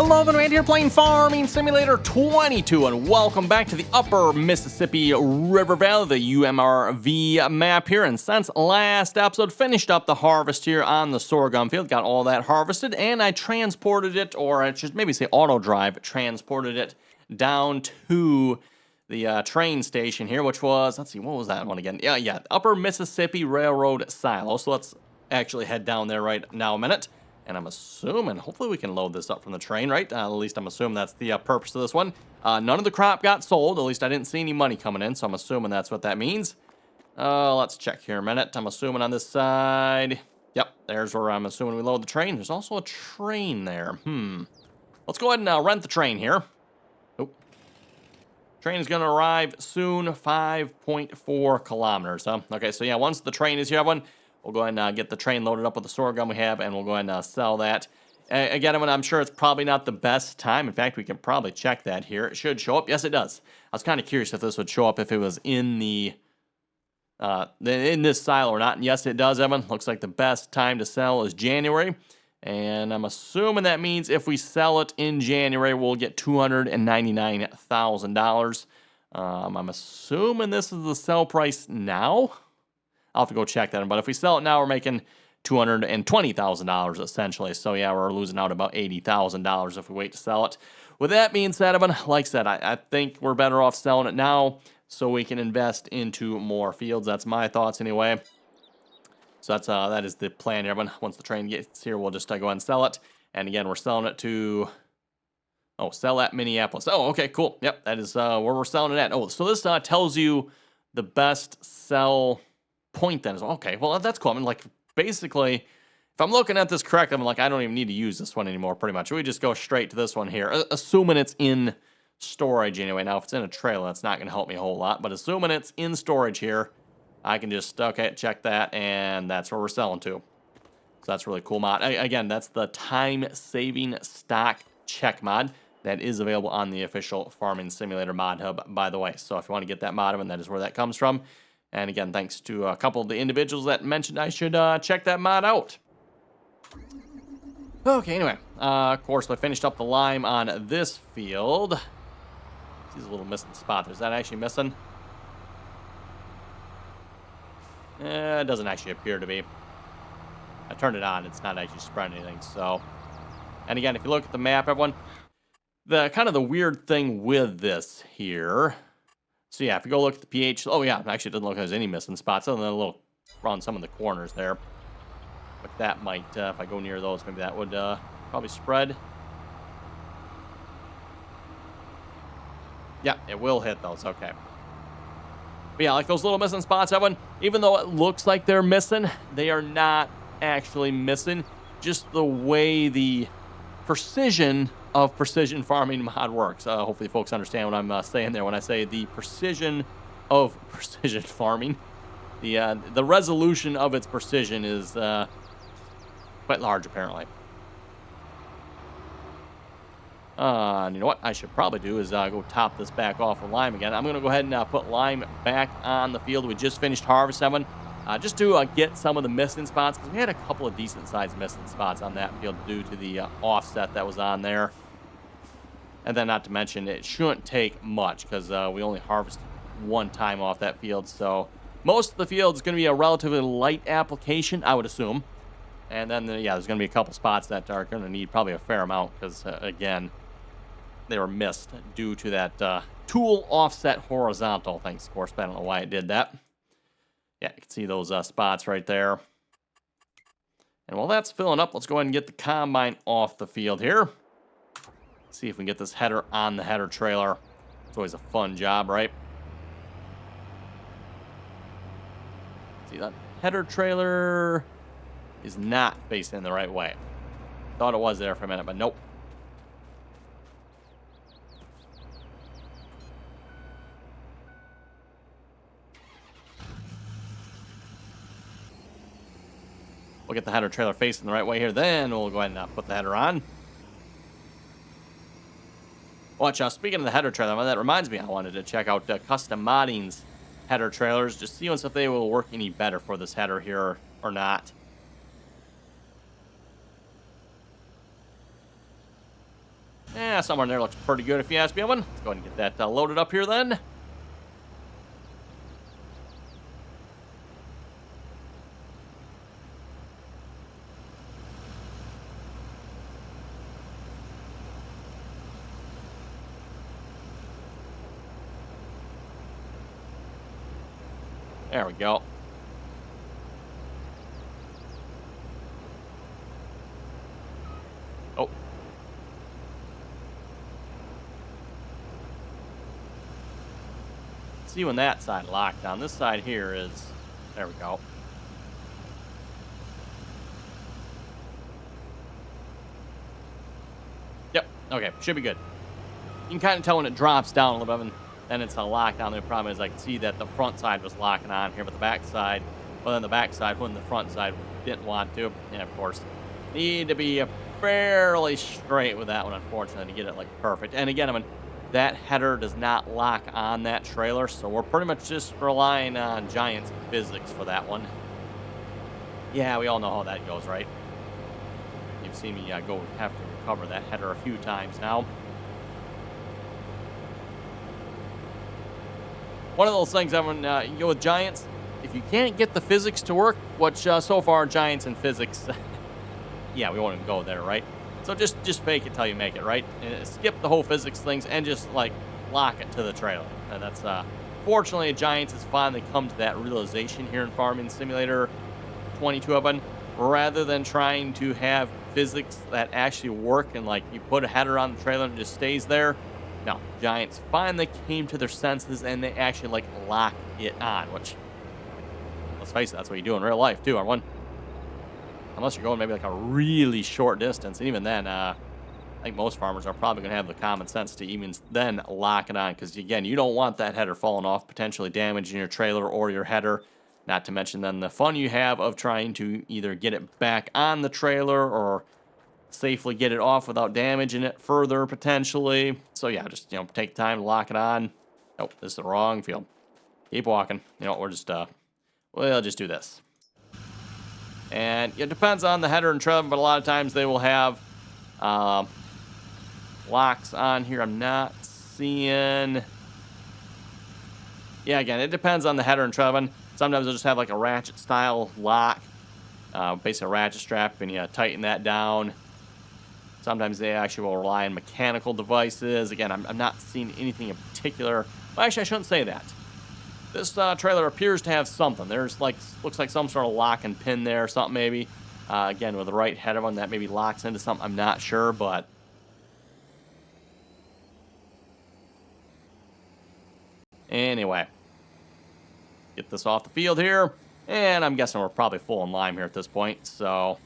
Hello, and here playing Farming Simulator 22, and welcome back to the Upper Mississippi River Valley, the UMRV map here. And since last episode, finished up the harvest here on the sorghum field, got all that harvested, and I transported it, or I should maybe say auto drive, transported it down to the train station here, which was, let's see, what was that one again? Yeah, Upper Mississippi Railroad Silo. So let's actually head down there right now a minute. And I'm assuming, hopefully we can load this up from the train, right? At least I'm assuming that's the purpose of this one. None of the crop got sold. At least I didn't see any money coming in, so I'm assuming that's what that means. Let's check here a minute. I'm assuming on this side. Yep, there's where I'm assuming we load the train. There's also a train there. Let's go ahead and rent the train here. Oh. Train is going to arrive soon, 5.4 kilometers. Okay, so yeah, once the train is here, everyone, we'll go ahead and get the train loaded up with the sorghum we have, and we'll go ahead and sell that. Again, I'm sure it's probably not the best time. In fact, we can probably check that here. It should show up. Yes, it does. I was kind of curious if this would show up if it was in in this silo or not. And yes, it does, Evan. Looks like the best time to sell is January. And I'm assuming that means if we sell it in January, we'll get $299,000. I'm assuming this is the sell price now. I'll have to go check that. But if we sell it now, we're making $220,000 essentially. So yeah, we're losing out about $80,000 if we wait to sell it. With that being said, Evan, like I said, I think we're better off selling it now so we can invest into more fields. That's my thoughts anyway. So that is the plan here, Evan. Once the train gets here, we'll just go ahead and sell it. And again, we're selling it to... Oh, sell at Minneapolis. Oh, okay, cool. Yep, that is where we're selling it at. Oh, so this tells you the best sell point then is okay. Well, that's cool. I mean, like, basically, if I'm looking at this correct, I'm like, I don't even need to use this one anymore, pretty much. We just go straight to this one here, assuming it's in storage anyway. Now, if it's in a trailer, that's not going to help me a whole lot, but assuming it's in storage here, I can just, okay, check that, and that's where we're selling to. So that's really cool mod. Again, that's the time-saving stock check mod that is available on the official Farming Simulator mod hub, by the way. So if you want to get that mod, and that is where that comes from. And again, thanks to a couple of the individuals that mentioned I should check that mod out. Okay, anyway, of course, I finished up the lime on this field. See a little missing spot. Is that actually missing? It doesn't actually appear to be. I turned it on. It's not actually spreading anything. So, and again, if you look at the map, everyone, the kind of the weird thing with this here. So yeah, if you go look at the pH, oh yeah, actually it doesn't look like there's any missing spots other than a little around some of the corners there. But that might, if I go near those, maybe that would probably spread. Yeah, it will hit those, okay. But yeah, like those little missing spots, everyone, even though it looks like they're missing, they are not actually missing. Just the way the precision of precision farming mod works. Hopefully folks understand what I'm saying there when I say the precision of precision farming. The resolution of its precision is quite large, apparently. And you know what I should probably do is go top this back off with lime again. I'm going to go ahead and put lime back on the field we just finished harvesting, just to get some of the missing spots, because we had a couple of decent-sized missing spots on that field due to the offset that was on there. And then not to mention, it shouldn't take much, because we only harvested one time off that field, so most of the field is going to be a relatively light application, I would assume. And then, yeah, there's going to be a couple spots that are going to need probably a fair amount, because, again, they were missed due to that tool offset horizontal. Thanks, of course, but I don't know why it did that. Yeah, you can see those spots right there. And while that's filling up, let's go ahead and get the combine off the field here. See if we can get this header on the header trailer. It's always a fun job, right? See, that header trailer is not facing the right way. Thought it was there for a minute, but nope. We'll get the header trailer facing the right way here. Then we'll go ahead and put the header on. Watch out. Speaking of the header trailer, that reminds me, I wanted to check out Custom Modding's header trailers. Just see if they will work any better for this header here or not. Yeah, somewhere in there looks pretty good if you ask me, Evan. Let's go ahead and get that loaded up here then. There we go. Oh. See when that side locked down. This side here is, there we go. Yep, okay, should be good. You can kind of tell when it drops down a little bit, and then it's a lockdown. The problem is I can see that the front side was locking on here, but the back side, well, then the back side when the front side didn't want to. And of course, need to be fairly straight with that one, unfortunately, to get it like perfect. And again, I mean, that header does not lock on that trailer, so we're pretty much just relying on Giants physics for that one. Yeah, we all know how that goes, right? You've seen me go have to recover that header a few times now. One of those things, everyone, you go with Giants, if you can't get the physics to work, which so far Giants and physics, yeah, we won't even go there, right? So just fake it till you make it, right? And skip the whole physics things and just like lock it to the trailer. And that's fortunately Giants has finally come to that realization here in Farming Simulator 22 of them, rather than trying to have physics that actually work and like you put a header on the trailer and it just stays there. No, Giants finally came to their senses and they actually like lock it on, which, let's face it, that's what you do in real life too, everyone. Unless you're going maybe like a really short distance. And even then, I think most farmers are probably going to have the common sense to even then lock it on. Because, again, you don't want that header falling off, potentially damaging your trailer or your header. Not to mention then the fun you have of trying to either get it back on the trailer or safely get it off without damaging it further, potentially. So, yeah, just, take time to lock it on. Nope, this is the wrong field. Keep walking. We're just, we'll just do this. And it depends on the header and trailer, but a lot of times they will have locks on here. I'm not seeing. Yeah, again, it depends on the header and trailer. Sometimes they'll just have like a ratchet style lock, basically a ratchet strap, and you tighten that down. Sometimes they actually will rely on mechanical devices. Again, I'm not seeing anything in particular. Well, actually, I shouldn't say that. This trailer appears to have something. There's looks like some sort of lock and pin there or something maybe. Again, with the right header one that maybe locks into something. I'm not sure, but anyway. Get this off the field here. And I'm guessing we're probably full in lime here at this point, so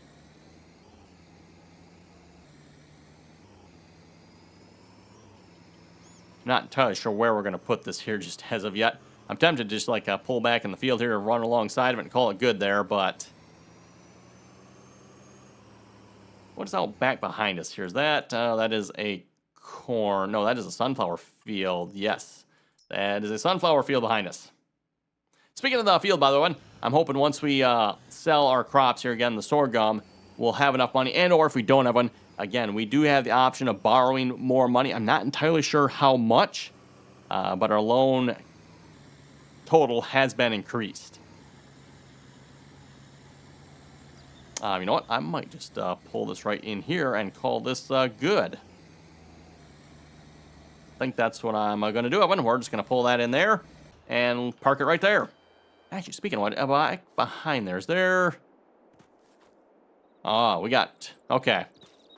not entirely sure where we're going to put this here just as of yet. I'm tempted to just like pull back in the field here and run alongside of it and call it good there, but what is out back behind us here? Is that, that is a corn. No, that is a sunflower field. Yes, that is a sunflower field behind us. Speaking of the field, by the way, I'm hoping once we sell our crops here again, the sorghum, we'll have enough money, and or if we don't have one, again, we do have the option of borrowing more money. I'm not entirely sure how much, but our loan total has been increased. You know what? I might just pull this right in here and call this good. I think that's what I'm going to do. We're just going to pull that in there and park it right there. Actually, speaking of what, behind there, is there... Oh, we got... Okay.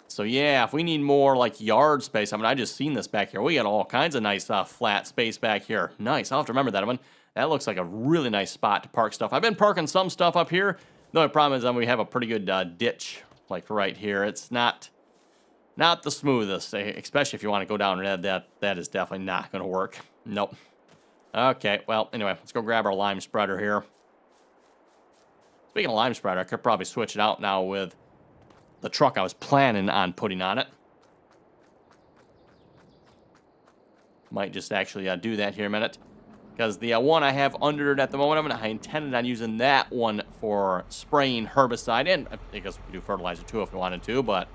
So, yeah, if we need more, like, yard space, I just seen this back here. We got all kinds of nice flat space back here. Nice. I'll have to remember that, That looks like a really nice spot to park stuff. I've been parking some stuff up here. The only problem is we have a pretty good ditch, like, right here. It's not the smoothest, especially if you want to go down and that is definitely not going to work. Nope. Okay, well, anyway, let's go grab our lime spreader here. Speaking of lime spreader, I could probably switch it out now with the truck I was planning on putting on it. Might just actually do that here in a minute. Because the one I have under it at the moment, I intended on using that one for spraying herbicide. And I guess we could do fertilizer too if we wanted to, but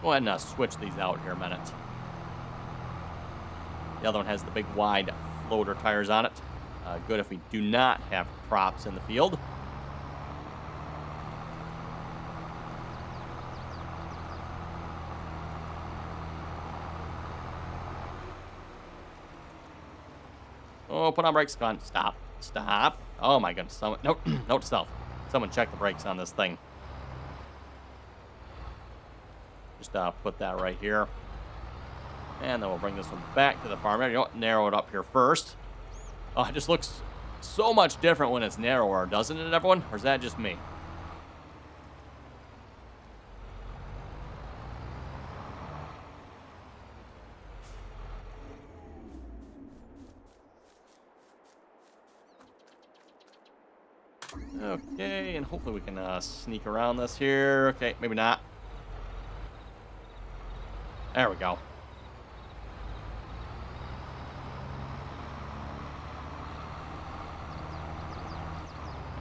Go ahead and switch these out here a minute. The other one has the big wide floater tires on it. Good if we do not have props in the field. Oh, put on brakes. Come on, stop. Stop. Oh my goodness. Someone, nope, note to self. Someone check the brakes on this thing. Just put that right here. And then we'll bring this one back to the farm area. You know what? Narrow it up here first. Oh, it just looks so much different when it's narrower, doesn't it, everyone? Or is that just me? Okay, and hopefully we can sneak around this here. Okay, maybe not. There we go.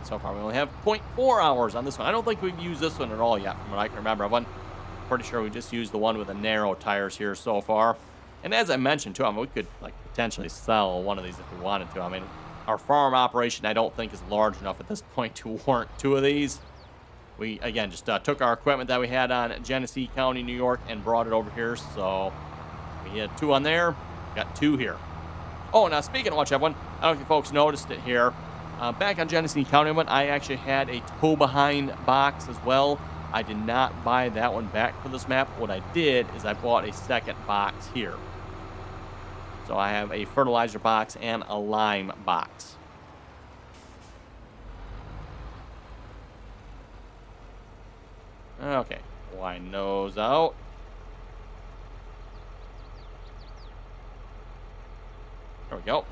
So far, we only have 0.4 hours on this one. I don't think we've used this one at all yet, from what I can remember. I'm pretty sure we just used the one with the narrow tires here so far. And as I mentioned, too, I mean, we could like potentially sell one of these if we wanted to. I mean, our farm operation, I don't think, is large enough at this point to warrant 2 of these. We, again, just took our equipment that we had on Genesee County, New York, and brought it over here. So we had 2 on there, got 2 here. Oh, now speaking of which, everyone, I don't know if you folks noticed it here. Back on Genesee County one, I actually had a tow-behind box as well. I did not buy that one back for this map. What I did is I bought a second box here. So I have a fertilizer box and a lime box. Okay, widen those out. There we go.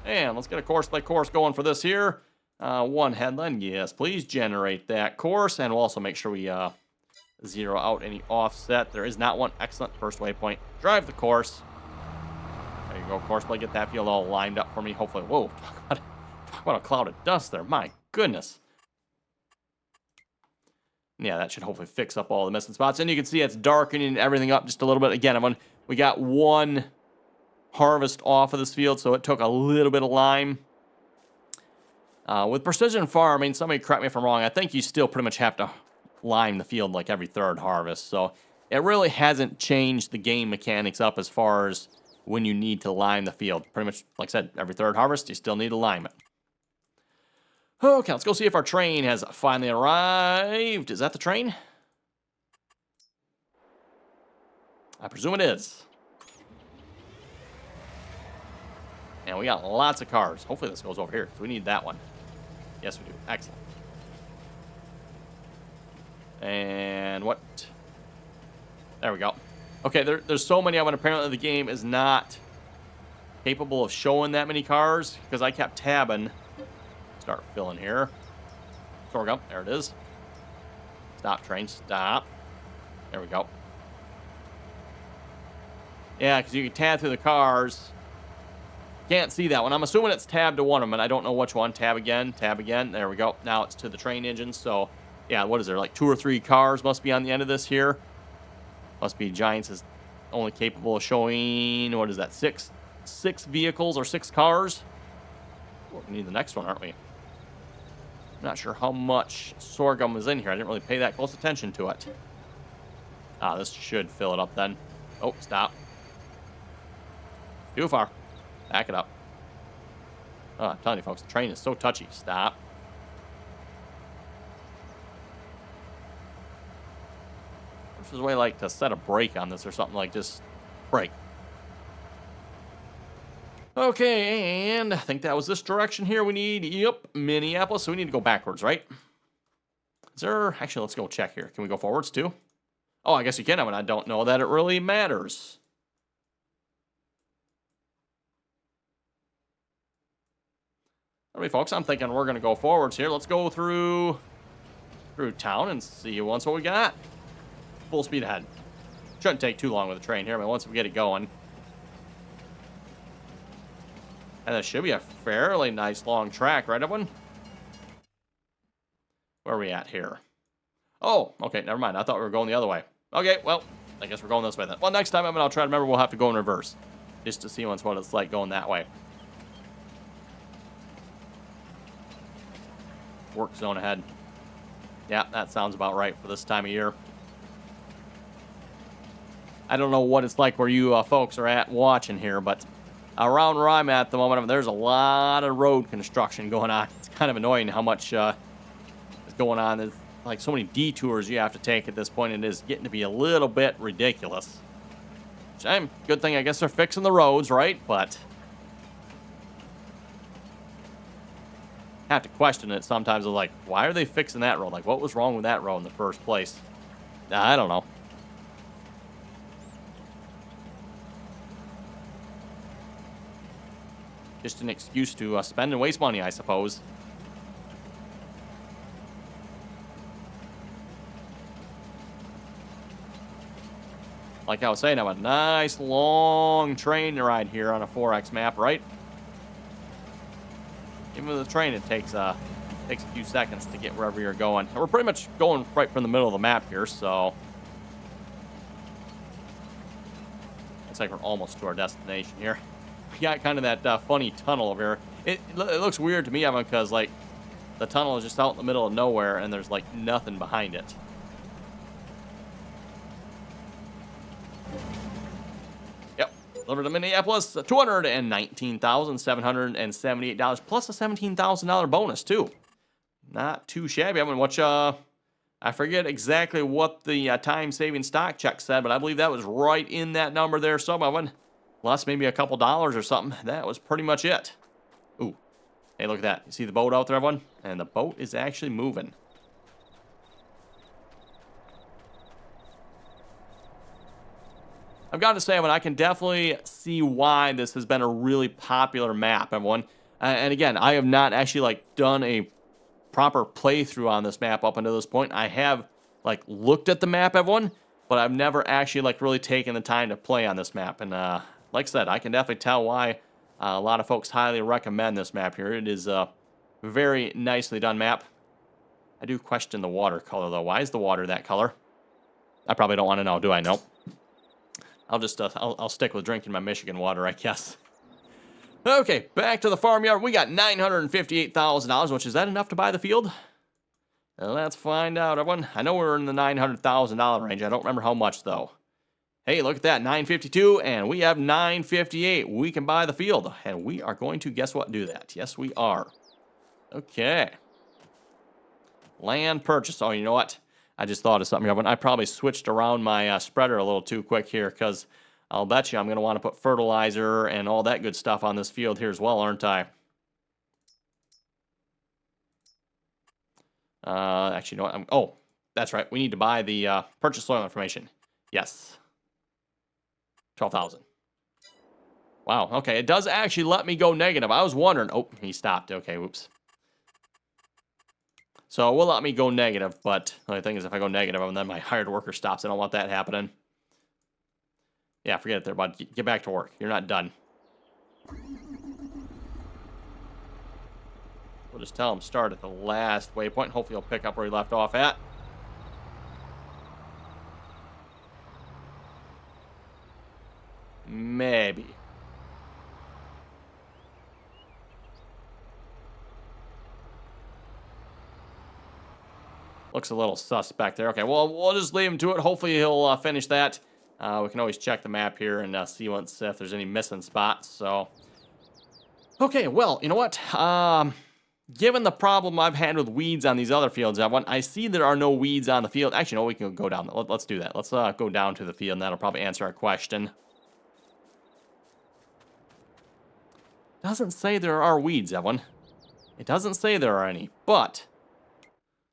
And let's get a course-by course going for this here. 1 headland, yes, please generate that course. And we'll also make sure we zero out any offset. There is not one. Excellent. First waypoint. Drive the course. There you go, course play. Get that field all lined up for me. Hopefully, whoa, talk about a cloud of dust there. My goodness. Yeah, that should hopefully fix up all the missing spots. And you can see it's darkening everything up just a little bit. Again, we got 1 harvest off of this field, so it took a little bit of lime. With precision farming, somebody correct me if I'm wrong, I think you still pretty much have to lime the field like every 3rd harvest. So it really hasn't changed the game mechanics up as far as when you need to lime the field. Pretty much, like I said, every 3rd harvest, you still need to lime it. Okay, let's go see if our train has finally arrived. Is that the train? I presume it is. And we got lots of cars. Hopefully this goes over here, because we need that one. Yes, we do. Excellent. And what? There we go. Okay, there's so many of them. Apparently the game is not capable of showing that many cars, because I kept tabbing. Start filling here. Sorghum. There it is. Stop, train. Stop. There we go. Yeah, because you can tab through the cars. Can't see that one. I'm assuming it's tabbed to one of them, and I don't know which one. Tab again, tab again. There we go. Now it's to the train engine. So, yeah, what is there? Like 2 or 3 cars must be on the end of this here. Must be Giants is only capable of showing, what is that, 6 vehicles or 6 cars? Well, we need the next one, aren't we? Not sure how much sorghum is in here. I didn't really pay that close attention to it. Ah, this should fill it up then. Oh, stop. Too far. Back it up. Oh, I'm telling you, folks, the train is so touchy. Stop. This is a way like to set a brake on this or something, like just brake. Okay, and I think that was this direction here. We need, yep, Minneapolis. So we need to go backwards, right? Is there, actually, let's go check here. Can we go forwards too? Oh, I guess you can. I mean, I don't know that it really matters. All right, folks, I'm thinking we're going to go forwards here. Let's go through town and see once what we got. Full speed ahead. Shouldn't take too long with the train here, but once we get it going. And that should be a fairly nice long track, right, everyone? Where are we at here? Oh, okay, never mind. I thought we were going the other way. Okay, well, I guess we're going this way then. Well, next time, I'll try to remember we'll have to go in reverse. Just to see what it's like going that way. Work zone ahead. Yeah, that sounds about right for this time of year. I don't know what it's like where you folks are at watching here, but around where I'm at the moment, there's a lot of road construction going on. It's kind of annoying how much is going on. There's like so many detours you have to take at this point. It is getting to be a little bit ridiculous. Good thing I guess they're fixing the roads, right? But I have to question it sometimes. Like, why are they fixing that road? Like, what was wrong with that road in the first place? I don't know. Just an excuse to spend and waste money, I suppose. Like I was saying, I have a nice long train to ride here on a 4X map, right? Even with the train, it takes a few seconds to get wherever you're going. And we're pretty much going right from the middle of the map here, so it's like we're almost to our destination here. We got kind of that funny tunnel over here. It looks weird to me, Evan, because like the tunnel is just out in the middle of nowhere, and there's like nothing behind it. Delivered to Minneapolis, $219,778 plus a $17,000 bonus too. Not too shabby. I mean, I forget exactly what the time-saving stock check said, but I believe that was right in that number there. Some of them, plus maybe a couple dollars or something. That was pretty much it. Ooh, hey, look at that! You see the boat out there, everyone? And the boat is actually moving. I've got to say, I can definitely see why this has been a really popular map, everyone. And again, I have not actually like done a proper playthrough on this map up until this point. I have like looked at the map, everyone, but I've never actually like really taken the time to play on this map. And like I said, I can definitely tell why a lot of folks highly recommend this map here. It is a very nicely done map. I do question the water color though. Why is the water that color? I probably don't want to know, do I? Nope. I'll just, I'll stick with drinking my Michigan water, I guess. Okay, back to the farmyard. We got $958,000, which is that enough to buy the field? Let's find out, everyone. I know we're in the $900,000 range. I don't remember how much, though. Hey, look at that, 952, and we have 958. We can buy the field, and we are going to, guess what, do that. Yes, we are. Okay. Land purchase. Oh, you know what? I just thought of something here. I probably switched around my spreader a little too quick here, because I'll bet you I'm going to want to put fertilizer and all that good stuff on this field here as well, aren't I? Actually, you know what? Oh, that's right. We need to buy the purchase soil information. Yes. 12,000. Wow. Okay. It does actually let me go negative. I was wondering. Oh, he stopped. Okay. Whoops. So it will let me go negative, but the only thing is if I go negative, and then my hired worker stops. I don't want that happening. Yeah, forget it there, bud. Get back to work. You're not done. We'll just tell him start at the last waypoint. Hopefully he'll pick up where he left off at. Maybe. Looks a little suspect there. Okay, well, we'll just leave him to it. Hopefully he'll finish that. We can always check the map here and see if there's any missing spots. So, okay, well, you know what? Given the problem I've had with weeds on these other fields, I see there are no weeds on the field. Actually, no, we can go down. Let's do that. Let's go down to the field, and that'll probably answer our question. Doesn't say there are weeds, Evan. It doesn't say there are any, but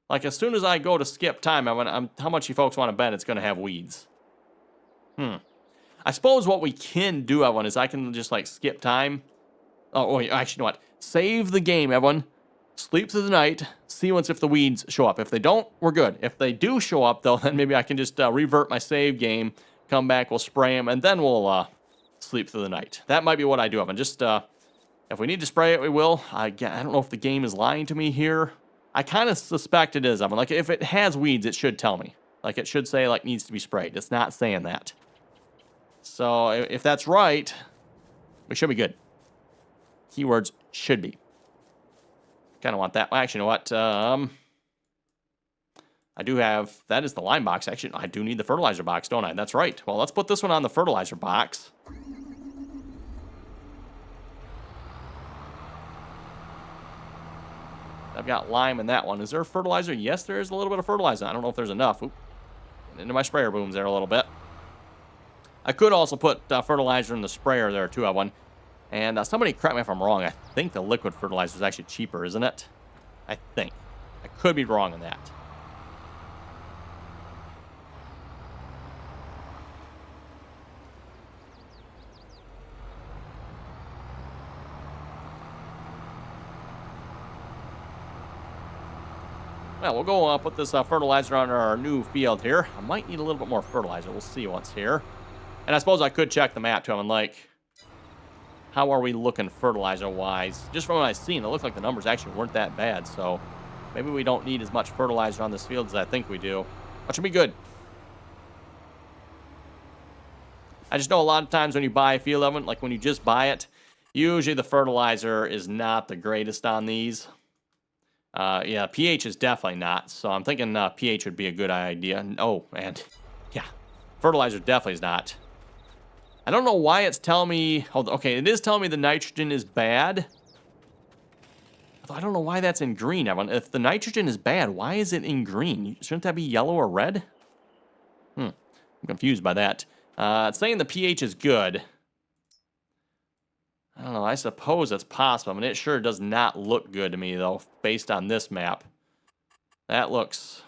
like as soon as I go to skip time, Evan, how much you folks want to bet it's going to have weeds? I suppose what we can do, Evan, is I can just like skip time. Oh, wait, actually, you know what? Save the game, Evan. Sleep through the night. See if the weeds show up. If they don't, we're good. If they do show up, though, then maybe I can just revert my save game, come back, we'll spray them, and then we'll sleep through the night. That might be what I do, Evan. Just if we need to spray it, we will. I don't know if the game is lying to me here. I kind of suspect it is, Evan. Like, if it has weeds, it should tell me. Like it should say like needs to be sprayed. It's not saying that. So if that's right, we should be good. Keywords should be. Kind of want that. Actually, you know what? I do have, that is the lime box. Actually, I do need the fertilizer box, don't I? That's right. Well, let's put this one on the fertilizer box. I've got lime in that one. Is there fertilizer? Yes, there is a little bit of fertilizer. I don't know if there's enough. Oop. Into my sprayer booms there a little bit. I could also put fertilizer in the sprayer there, too. I one. And somebody correct me if I'm wrong. I think the liquid fertilizer is actually cheaper, isn't it? I think. I could be wrong on that. Well, we'll go put this fertilizer on our new field here. I might need a little bit more fertilizer. We'll see what's here. And I suppose I could check the map, too. I'm like, how are we looking fertilizer-wise? Just from what I've seen, it looked like the numbers actually weren't that bad. So maybe we don't need as much fertilizer on this field as I think we do. That should be good. I just know a lot of times when you buy a field element, like when you just buy it, usually the fertilizer is not the greatest on these. Yeah, pH is definitely not. So I'm thinking pH would be a good idea. Oh, and yeah, fertilizer definitely is not. I don't know why it's telling me. Okay, it is telling me the nitrogen is bad. I don't know why that's in green, Evan. If the nitrogen is bad, why is it in green? Shouldn't that be yellow or red? I'm confused by that. It's saying the pH is good. I don't know. I suppose it's possible. I mean, it sure does not look good to me, though, based on this map. That looks...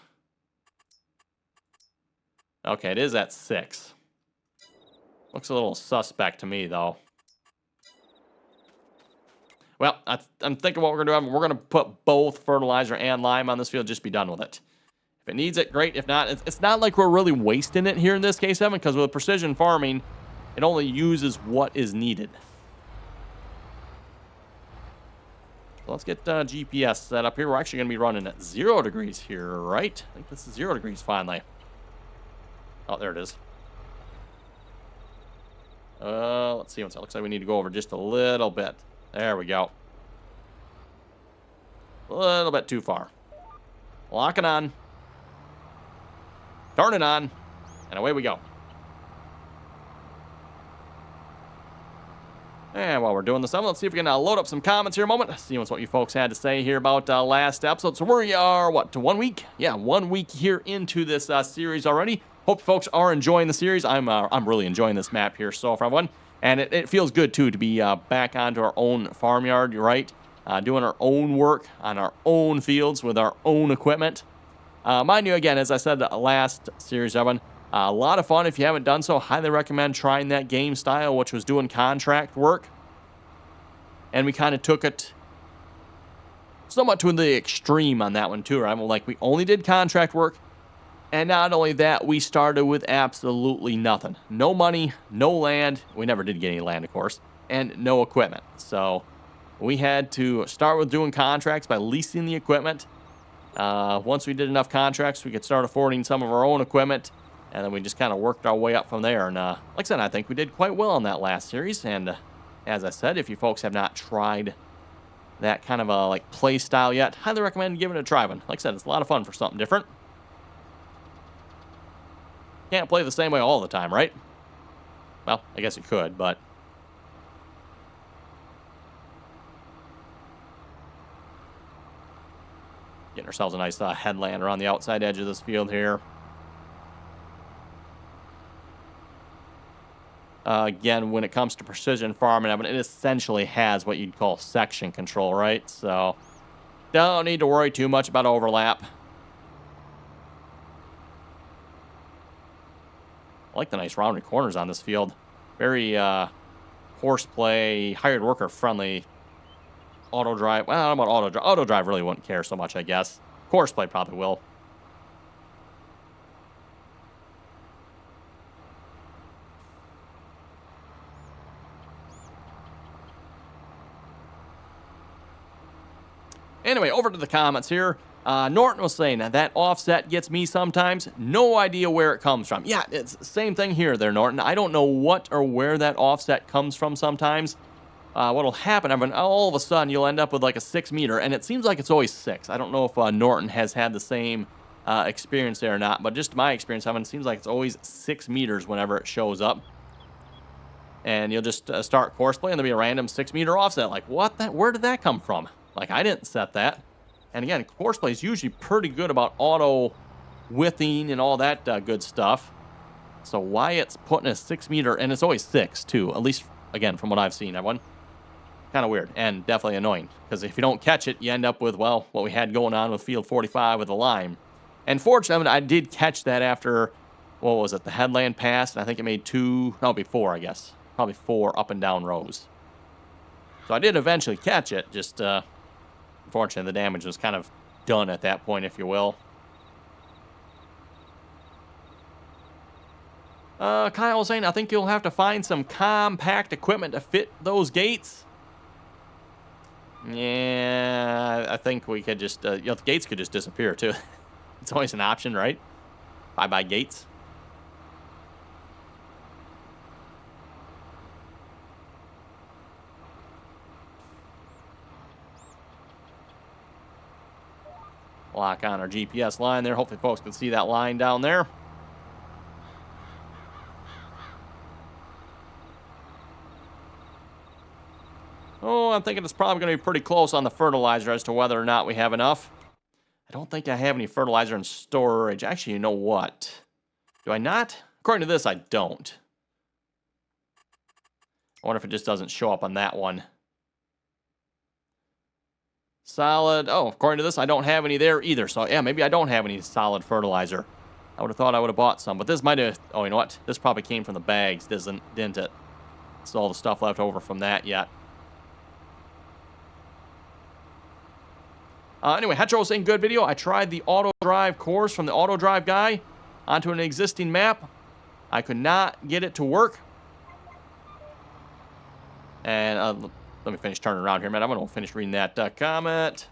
Okay, it is at 6. Looks a little suspect to me, though. Well, I'm thinking what we're going to do. We're going to put both fertilizer and lime on this field. Just be done with it. If it needs it, great. If not, it's not like we're really wasting it here in this case, Evan, because with precision farming, it only uses what is needed. So let's get GPS set up here. We're actually going to be running at 0 degrees here, right? I think this is 0 degrees finally. Oh, there it is. Let's see. It looks like we need to go over just a little bit. There we go. A little bit too far. Lock it on. Turn it on. And away we go. And while we're doing this, let's see if we can load up some comments here a moment. See what you folks had to say here about last episode. So we are, what, to 1 week? Yeah, 1 week here into this series already. Hope folks are enjoying the series. I'm really enjoying this map here so far, everyone. And it feels good, too, to be back onto our own farmyard, you're right? Doing our own work on our own fields with our own equipment. Mind you, again, as I said last series, everyone, a lot of fun. If you haven't done so, highly recommend trying that game style, which was doing contract work. And we kind of took it somewhat to the extreme on that one, too, right? Like, we only did contract work. And not only that, we started with absolutely nothing. No money, no land. We never did get any land, of course. And no equipment. So we had to start with doing contracts by leasing the equipment. Once we did enough contracts, we could start affording some of our own equipment. And then we just kind of worked our way up from there. And like I said, I think we did quite well on that last series. And as I said, if you folks have not tried that kind of a play style yet, highly recommend giving it a try. Like I said, it's a lot of fun for something different. Can't play the same way all the time, right? Well, I guess you could, but... Getting ourselves a nice headland around the outside edge of this field here. Again, when it comes to precision farming, I mean, it essentially has what you'd call section control, right? So, don't need to worry too much about overlap. I like the nice rounded corners on this field. Very horseplay, hired worker friendly. Auto drive. Well, I don't know about auto drive. Auto drive really wouldn't care so much, I guess. Horseplay probably will. Anyway, over to the comments here. Norton was saying that offset gets me sometimes. No idea where it comes from. Yeah, it's the same thing here there, Norton. I don't know what or where that offset comes from sometimes. What'll happen, I mean, all of a sudden you'll end up with like a 6 meter, and it seems like it's always 6. I don't know if Norton has had the same experience there or not, but just my experience, it seems like it's always 6 meters whenever it shows up. And you'll just start course play, and there'll be a random 6 meter offset. Like, what? Where did that come from? Like, I didn't set that. And again, course play is usually pretty good about auto withing and all that good stuff. So why it's putting a 6 meter, and it's always 6 too, at least, again, from what I've seen, everyone. Kind of weird and definitely annoying, because if you don't catch it, you end up with, well, what we had going on with field 45 with the lime. And fortunately, I did catch that after, what was it, the headland pass, and I think it made 2, no, before, I guess. Probably 4 up and down rows. So I did eventually catch it, just, unfortunately, the damage was kind of done at that point, if you will. Kyle was saying, I think you'll have to find some compact equipment to fit those gates. Yeah, I think we could just, the gates could just disappear, too. It's always an option, right? Bye-bye gates. Lock on our GPS line there. Hopefully folks can see that line down there. Oh, I'm thinking it's probably going to be pretty close on the fertilizer as to whether or not we have enough. I don't think I have any fertilizer in storage. Actually, you know what? Do I not? According to this, I don't. I wonder if it just doesn't show up on that one. Solid. Oh, according to this, I don't have any there either. So, yeah, maybe I don't have any solid fertilizer. I would have thought I would have bought some. But this might have... Oh, you know what? This probably came from the bags, didn't it? It's all the stuff left over from that yet. Anyway, Hetro was saying, good video. I tried the auto drive course from the auto drive guy onto an existing map. I could not get it to work. And let me finish turning around here, man. I'm going to finish reading that comment.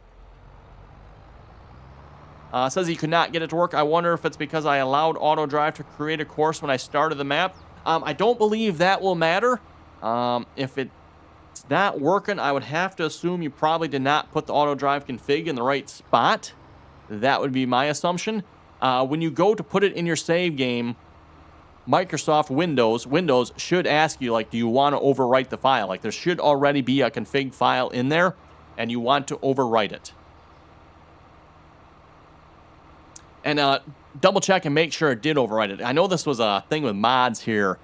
Says he could not get it to work. I wonder if it's because I allowed auto drive to create a course when I started the map. I don't believe that will matter. If it's not working, I would have to assume you probably did not put the auto drive config in the right spot. That would be my assumption. When you go to put it in your save game, Microsoft Windows should ask you, like, do you want to overwrite the file? Like, there should already be a config file in there, and you want to overwrite it. And double check and make sure it did overwrite it. I know this was a thing with mods here.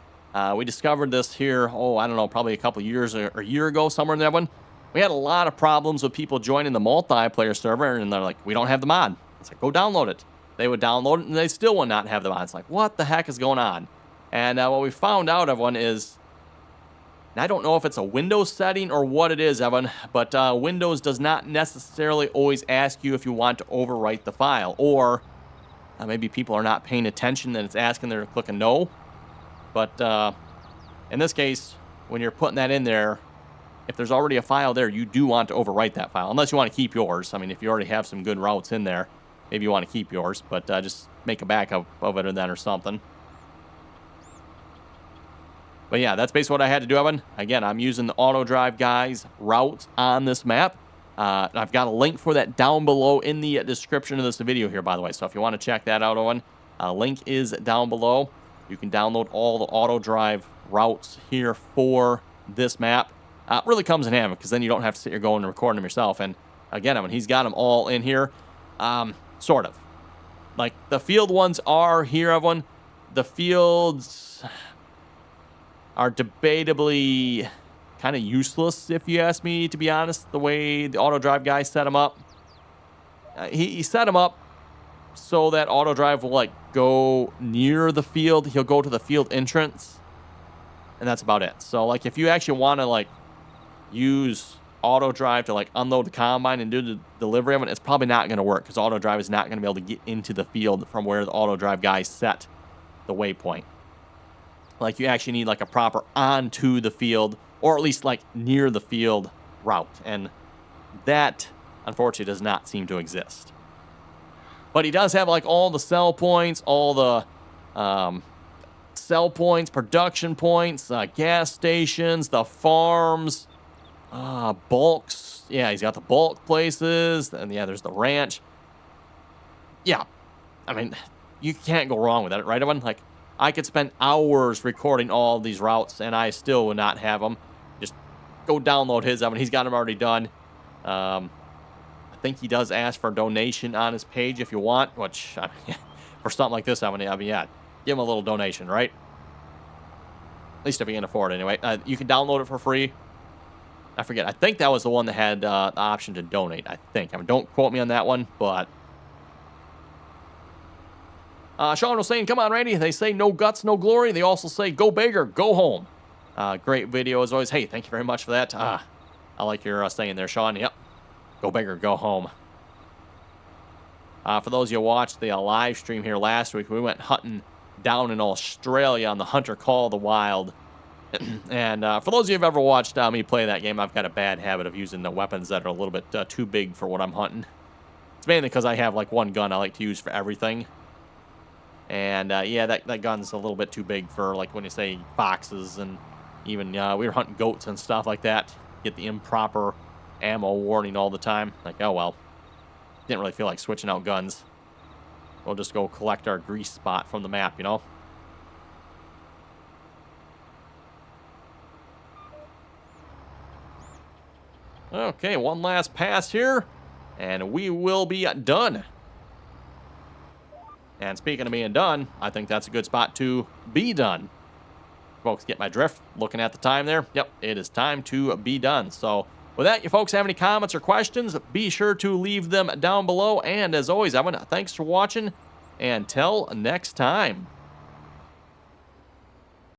We discovered this here, I don't know, probably a couple years or a year ago, somewhere in that one. We had a lot of problems with people joining the multiplayer server, and they're like, we don't have the mod. It's like, go download it. They would download it, and they still would not have the mod. It's like, what the heck is going on? And what we found out, everyone, is, and I don't know if it's a Windows setting or what it is, Evan, but Windows does not necessarily always ask you if you want to overwrite the file. Or maybe people are not paying attention and it's asking them to click a no. But in this case, when you're putting that in there, if there's already a file there, you do want to overwrite that file. Unless you want to keep yours. I mean, if you already have some good routes in there, maybe you want to keep yours. But just make a backup of it then or something. But yeah, that's basically what I had to do, Evan. Again, I'm using the auto drive guys routes on this map. I've got a link for that down below in the description of this video here, by the way. So if you want to check that out, Owen, link is down below. You can download all the auto drive routes here for this map. Really comes in handy because then you don't have to sit here going and recording them yourself. And again, I mean, he's got them all in here, sort of. Like, the field ones are here, everyone. The fields are debatably kind of useless, if you ask me, to be honest, the way the auto drive guy set them up. He set them up so that auto drive will, like, go near the field. He'll go to the field entrance, and that's about it. So, like, if you actually want to, like, use auto drive to, like, unload the combine and do the delivery of it, it's probably not going to work because auto drive is not going to be able to get into the field from where the auto drive guy set the waypoint. Like, you actually need, like, a proper onto the field, or at least, like, near the field route. And that, unfortunately, does not seem to exist. But he does have like all the sell points, all the sell points, production points, gas stations, the farms, bulks. Yeah, he's got the bulk places, and yeah, there's the ranch. Yeah, I mean, you can't go wrong with it, right, everyone? Like, I could spend hours recording all these routes, and I still would not have them. Just go download his. I mean, he's got them already done. I think he does ask for a donation on his page if you want, which, I mean, for something like this, I mean, yeah, give him a little donation, right? At least if you can afford it, anyway. You can download it for free. I forget. I think that was the one that had the option to donate, I think. I mean, don't quote me on that one, but... Sean was saying, come on, Randy. They say no guts, no glory. They also say go big or go home. Great video as always. Hey, thank you very much for that. I like your saying there, Sean. Yep. Go big or go home. For those of you who watched the live stream here last week, we went hunting down in Australia on the Hunter Call of the Wild. And for those of you who have ever watched me play that game, I've got a bad habit of using the weapons that are a little bit too big for what I'm hunting. It's mainly because I have like one gun I like to use for everything. And yeah, that gun's a little bit too big for like when you say foxes, and even we were hunting goats and stuff like that. Get the improper ammo warning all the time. Like, oh well. Didn't really feel like switching out guns. We'll just go collect our grease spot from the map, you know? Okay, one last pass here, and we will be done. And speaking of being done, I think that's a good spot to be done. Folks, get my drift? Looking at the time there. Yep, it is time to be done. So with that, you folks have any comments or questions, be sure to leave them down below. And as always, everyone, thanks for watching, and till next time.